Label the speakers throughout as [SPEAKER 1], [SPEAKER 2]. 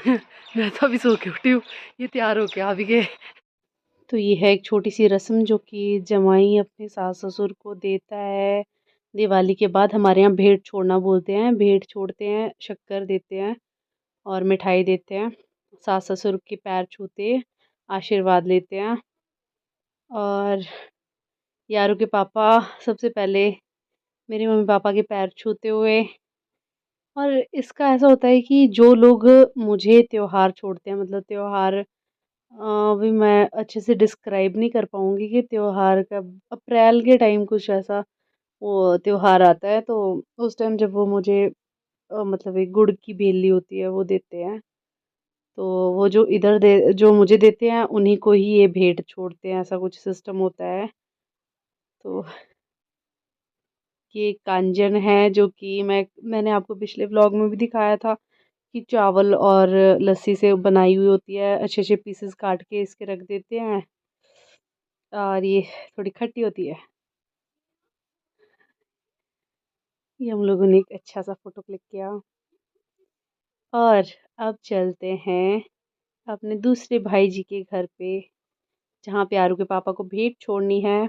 [SPEAKER 1] मैं तो अभी सो के उठी हूँ, ये तैयार होके आ भी गए। तो ये है एक छोटी सी रस्म जो कि जमाई अपने सास ससुर को देता है। दिवाली के बाद हमारे यहाँ भेंट छोड़ना बोलते हैं, भेंट छोड़ते हैं, शक्कर देते हैं और मिठाई देते हैं। सास ससुर के पैर छूते, आशीर्वाद लेते हैं। और यारों के पापा सबसे पहले मेरे मम्मी पापा के पैर छूते हुए। और इसका ऐसा होता है कि जो लोग मुझे त्योहार छोड़ते हैं, मतलब त्योहार अभी मैं अच्छे से डिस्क्राइब नहीं कर पाऊँगी कि त्योहार कब, अप्रैल के टाइम कुछ ऐसा वो त्योहार आता है, तो उस टाइम जब वो मुझे मतलब एक गुड़ की बेली होती है वो देते हैं। तो वो जो मुझे देते हैं उन्हीं को ही ये भेंट छोड़ते हैं, ऐसा कुछ सिस्टम होता है। तो ये कांजन है जो कि मैंने आपको पिछले व्लॉग में भी दिखाया था कि चावल और लस्सी से बनाई हुई होती है, अच्छे अच्छे पीसेस काट के इसके रख देते हैं और ये थोड़ी खट्टी होती है। ये हम लोगों ने एक अच्छा सा फोटो क्लिक किया। और अब चलते हैं अपने दूसरे भाई जी के घर पे, जहाँ पे आरू के पापा को भेंट छोड़नी है।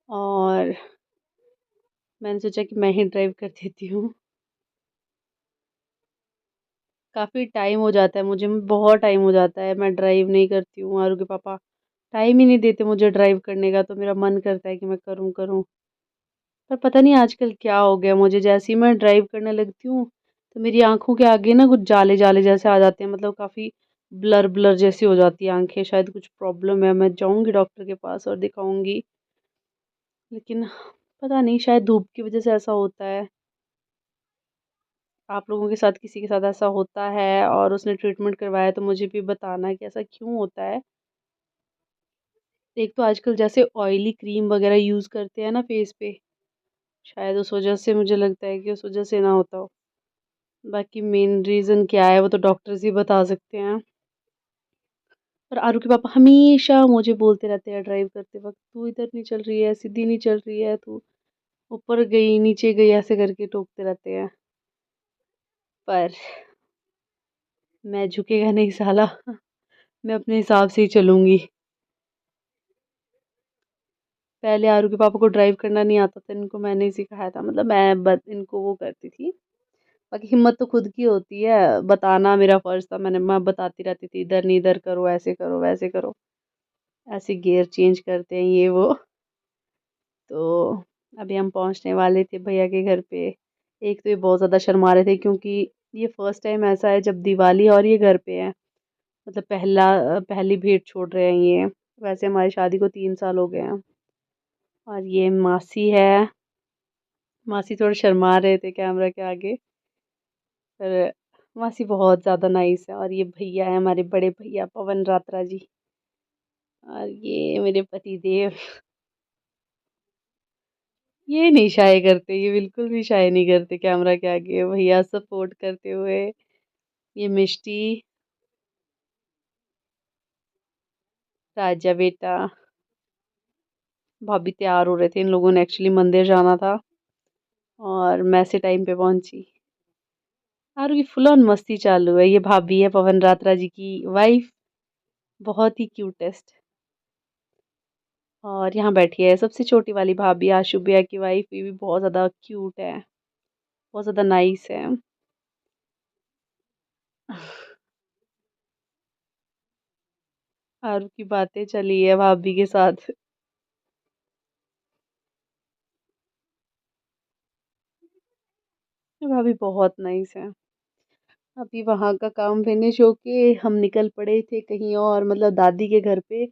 [SPEAKER 1] और मैंने सोचा कि मैं ही ड्राइव कर देती हूँ। काफ़ी टाइम हो जाता है मुझे, बहुत टाइम हो जाता है मैं ड्राइव नहीं करती हूँ। आरू के पापा टाइम ही नहीं देते मुझे ड्राइव करने का, तो मेरा मन करता है कि मैं करूँ। पर पता नहीं आजकल क्या हो गया मुझे, जैसे ही मैं ड्राइव करने लगती हूँ तो मेरी आँखों के आगे ना कुछ जाले जाले जैसे आ जाते हैं, मतलब काफ़ी ब्लर ब्लर जैसी हो जाती है आँखें। शायद कुछ प्रॉब्लम है, मैं जाऊँगी डॉक्टर के पास और दिखाऊँगी। लेकिन पता नहीं, शायद धूप की वज़ह से ऐसा होता है। आप लोगों के साथ किसी के साथ ऐसा होता है और उसने ट्रीटमेंट करवाया तो मुझे भी बताना कि ऐसा क्यों होता है। एक तो आजकल जैसे ऑयली क्रीम वग़ैरह यूज़ करते हैं ना फेस पे, शायद उस वज़ह से मुझे लगता है कि उस वज़ह से ना होता हो। बाकी मेन रीज़न क्या है वो तो डॉक्टर्स ही बता सकते हैं। और आरू के पापा हमेशा मुझे बोलते रहते हैं ड्राइव करते वक़्त, "तू इधर नहीं चल रही है, सीधी नहीं चल रही है, तू ऊपर गई, नीचे गई", ऐसे करके टोकते रहते हैं। पर मैं झुकेगा नहीं साला, मैं अपने हिसाब से ही चलूँगी। पहले आरू के पापा को ड्राइव करना नहीं आता था, इनको मैंने ही सिखाया था, मतलब मैं बस इनको वो करती थी। बाकी हिम्मत तो खुद की होती है, बताना मेरा फ़र्ज़ था, मैं बताती रहती थी, इधर नहीं, इधर करो, ऐसे करो, वैसे करो, ऐसे गियर चेंज करते हैं ये वो। तो अभी हम पहुंचने वाले थे भैया के घर पे। एक तो ये बहुत ज़्यादा शर्मा रहे थे क्योंकि ये फर्स्ट टाइम ऐसा है जब दिवाली और ये घर पे है, मतलब पहली भेंट छोड़ रहे हैं ये। वैसे हमारी शादी को 3 साल हो गए हैं। और ये मासी है, मासी थोड़े शर्मा रहे थे कैमरा के आगे, पर मासी बहुत ज़्यादा नाइस है। और ये भैया है हमारे बड़े भैया पवन रात्रा जी। और ये मेरे पति देव, ये नहीं शाय करते, ये बिल्कुल भी शाय नहीं करते कैमरा के आगे, भैया सपोर्ट करते हुए। ये मिष्टी, राजा बेटा, भाभी तैयार हो रहे थे, इन लोगों ने एक्चुअली मंदिर जाना था और मैं से टाइम पे पहुंची। और ये फुल ऑन मस्ती चालू है। ये भाभी है पवन रात्रा जी की वाइफ, बहुत ही क्यूटेस्ट। और यहाँ बैठी है सबसे छोटी वाली भाभी आशु भैया की वाइफ, ये भी बहुत ज़्यादा क्यूट है, बहुत ज़्यादा नाइस है। आरू की बातें चली है भाभी के साथ। ये भाभी बहुत नाइस है। अभी वहाँ का काम फिनिश होके हम निकल पड़े थे कहीं और, मतलब दादी के घर पे।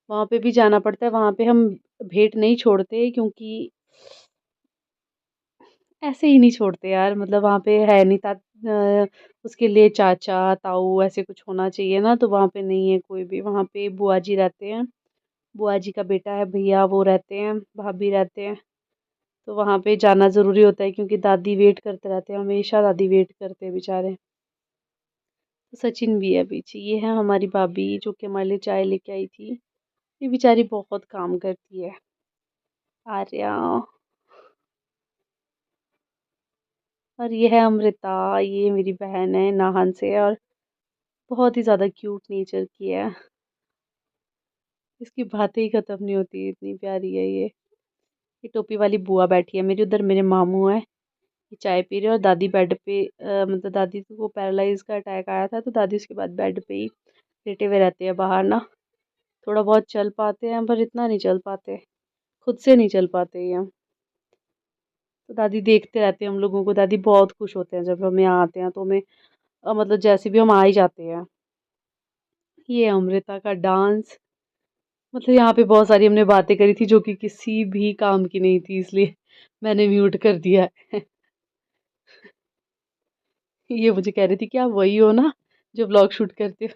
[SPEAKER 1] वहाँ पे भी जाना पड़ता है, वहाँ पे हम भेंट नहीं छोड़ते क्योंकि ऐसे ही नहीं छोड़ते यार, मतलब वहाँ पे है नहीं उसके लिए चाचा ताऊ ऐसे कुछ होना चाहिए ना, तो वहाँ पे नहीं है कोई भी। वहाँ पे बुआ जी रहते हैं, बुआ जी का बेटा है भैया, वो रहते हैं, भाभी रहते हैं। तो वहाँ पे जाना ज़रूरी होता है क्योंकि दादी वेट करते रहते हैं, हमेशा दादी वेट करते हैं बेचारे। तो सचिन भी है पीछे, ये है हमारी भाभी जो कि हमारे लिए चाय लेके आई थी। ये बेचारी बहुत काम करती है। आर्या, और ये है अमृता, ये मेरी बहन है नाहन से, और बहुत ही ज़्यादा क्यूट नेचर की है। इसकी बातें ही ख़त्म नहीं होती, इतनी प्यारी है ये। ये टोपी वाली बुआ बैठी है मेरी उधर, मेरे मामू हैं, ये चाय पी रहे हैं, और दादी बेड पे मतलब दादी को पैरालाइज का अटैक आया था, तो दादी उसके बाद बेड पे ही लेटे हुए रहते हैं बाहर ना। थोड़ा बहुत चल पाते हैं पर इतना नहीं चल पाते, खुद से नहीं चल पाते ये। तो दादी देखते रहते हैं हम लोगों को, दादी बहुत खुश होते हैं जब हम यहाँ आते हैं, तो हमें मतलब जैसे भी हम आ ही जाते हैं। ये अमृता का डांस, मतलब यहाँ पे बहुत सारी हमने बातें करी थी जो कि किसी भी काम की नहीं थी, इसलिए मैंने म्यूट कर दिया है। ये मुझे कह रही थी कि आप वही हो ना जो व्लॉग शूट करते हो।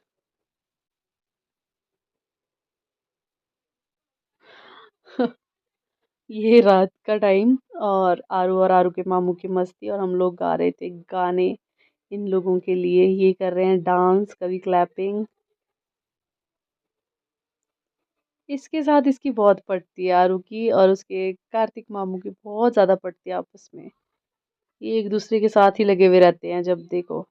[SPEAKER 1] ये रात का टाइम, और आरू के मामू की मस्ती, और हम लोग गा रहे थे गाने इन लोगों के लिए। ये कर रहे हैं डांस, कभी क्लैपिंग। इसके साथ इसकी बहुत पटती है आरू की, और उसके कार्तिक मामू की बहुत ज़्यादा पटती है आपस में। ये एक दूसरे के साथ ही लगे हुए रहते हैं जब देखो।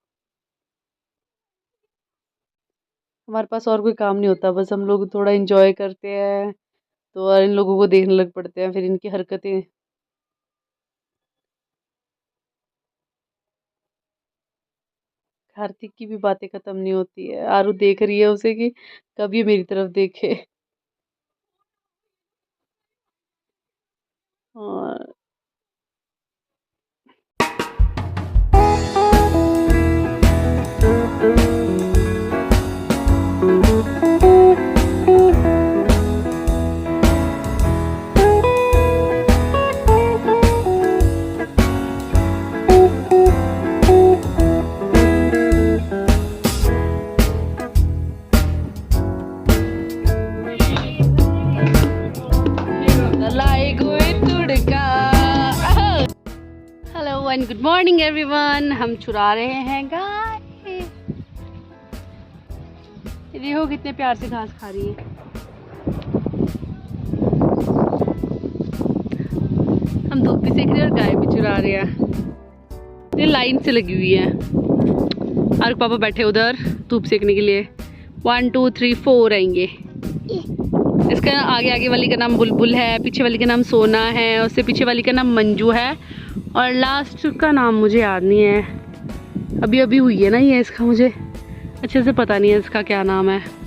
[SPEAKER 1] हमारे पास और कोई काम नहीं होता, बस हम लोग थोड़ा एंजॉय करते हैं, तो और इन लोगों को देखने लग पड़ते हैं, फिर इनकी हरकतें। कार्तिक की भी बातें खत्म नहीं होती है, आरू देख रही है उसे कि कब ये मेरी तरफ देखे। और hello and good morning everyone, हम चुरा रहे हैं गाय। देखो कितने प्यार से घास खा रही है। हम धूप भी सेक रहे हैं और गाय भी चुरा रहे हैं। ये लाइन से लगी हुई है, और पापा बैठे उधर धूप सेकने के लिए। 1 2 3 4 आएंगे। इसका आगे आगे वाली का नाम बुलबुल है, पीछे वाली का नाम सोना है, उससे पीछे वाली का नाम मंजू है, और लास्ट का नाम मुझे याद नहीं है। अभी अभी हुई है ना ये, इसका मुझे अच्छे से पता नहीं है इसका क्या नाम है।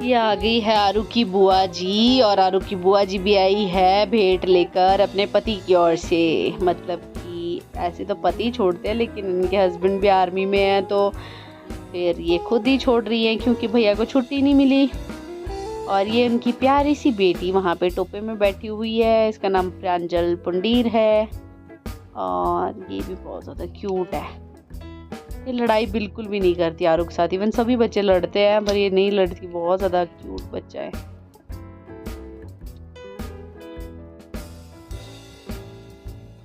[SPEAKER 1] ये आ गई है आरू की बुआ जी, और आरू की बुआ जी भी आई है भेंट लेकर अपने पति की ओर से। मतलब कि ऐसे तो पति छोड़ते हैं, लेकिन इनके हस्बैंड भी आर्मी में है, तो फिर ये खुद ही छोड़ रही हैं क्योंकि भैया को छुट्टी नहीं मिली। और ये उनकी प्यारी सी बेटी वहाँ पे टोपे में बैठी हुई है, इसका नाम प्रांजल पुंडीर है, और ये भी बहुत ज़्यादा क्यूट है। ये लड़ाई बिल्कुल भी नहीं करती आरू के साथ, इवन सभी बच्चे लड़ते हैं पर ये नहीं लड़ती, बहुत ज़्यादा क्यूट बच्चा है।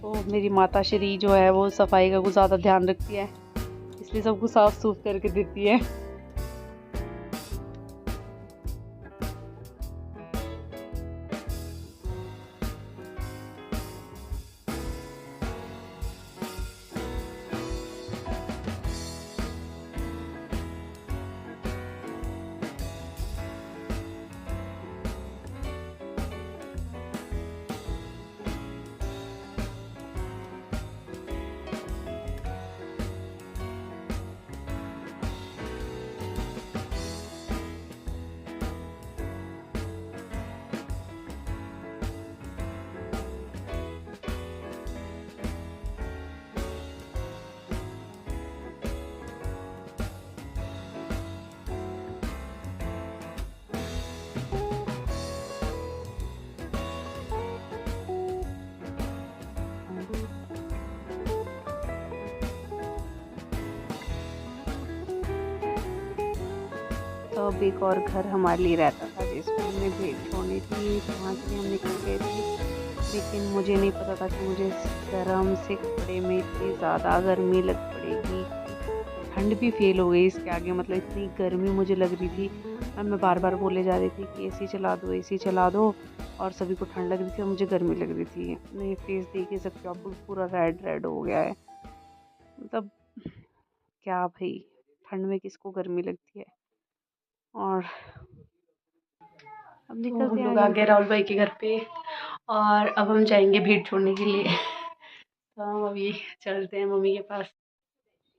[SPEAKER 1] तो मेरी माता श्री जो है वो सफाई का कुछ ज़्यादा ध्यान रखती है, इसलिए सबको साफ सूफ करके देती है। अब एक और घर हमारे लिए रहता था जिसमें हमने भेड़ छोड़नी थी, तो वहाँ के लिए हम निकल गए थे। लेकिन मुझे नहीं पता था कि मुझे इस गर्म से कपड़े में इतनी ज़्यादा गर्मी लग पड़ेगी। ठंड भी फ़ेल हो गई इसके आगे, मतलब इतनी गर्मी मुझे लग रही थी और मैं बार बार बोले जा रही थी कि एसी चला दो, एसी चला दो, और सभी को ठंड लग रही थी और मुझे गर्मी लग रही थी। मेरे फेस देख ही सकते हो आप, पूरा रेड रेड हो गया है। मतलब क्या भाई, ठंड में किसको गर्मी लगती है। और अब तो हम लोग आ गए राहुल भाई के घर पे और अब हम जाएंगे भेड़ छोड़ने के लिए। तो हम अभी चलते हैं मम्मी के पास।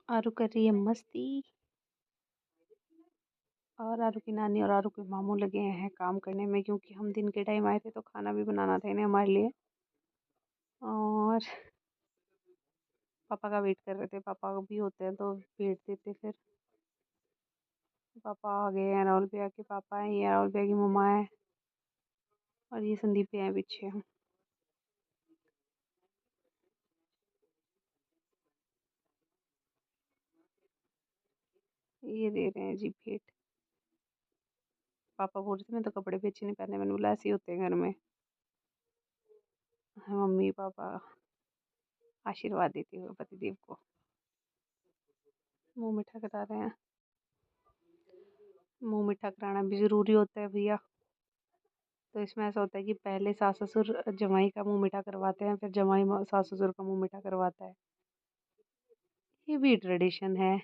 [SPEAKER 1] आरू कर रही है मस्ती और आरू की नानी और आरू के मामू लगे हैं काम करने में, क्योंकि हम दिन के टाइम आए थे तो खाना भी बनाना था इन्हें हमारे लिए। और पापा का वेट कर रहे थे, पापा भी होते हैं तो भेज देते फिर। पापा आ गए हैं, राहुल भैया के पापा हैं, ये राहुल भैया की मम्मा है और ये संदीप भैया हैं पीछे। ये दे रहे हैं जी भेंट। पापा बोल रहे थे मैं तो कपड़े भी अच्छे नहीं पहने, मैंने बोला ऐसे ही होते हैं घर में। मम्मी पापा आशीर्वाद देते हुए पतिदेव को मुंह मीठा करा रहे हैं। मुंह मीठा कराना भी ज़रूरी होता है भैया। तो इसमें ऐसा होता है कि पहले सास ससुर जमाई का मुंह मीठा करवाते हैं, फिर जमाई सास ससुर का मुंह मीठा करवाता है। ये भी ट्रेडिशन है।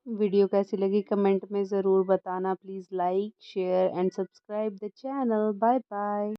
[SPEAKER 1] वीडियो कैसी लगी कमेंट में ज़रूर बताना। Please like share and subscribe the channel. Bye bye.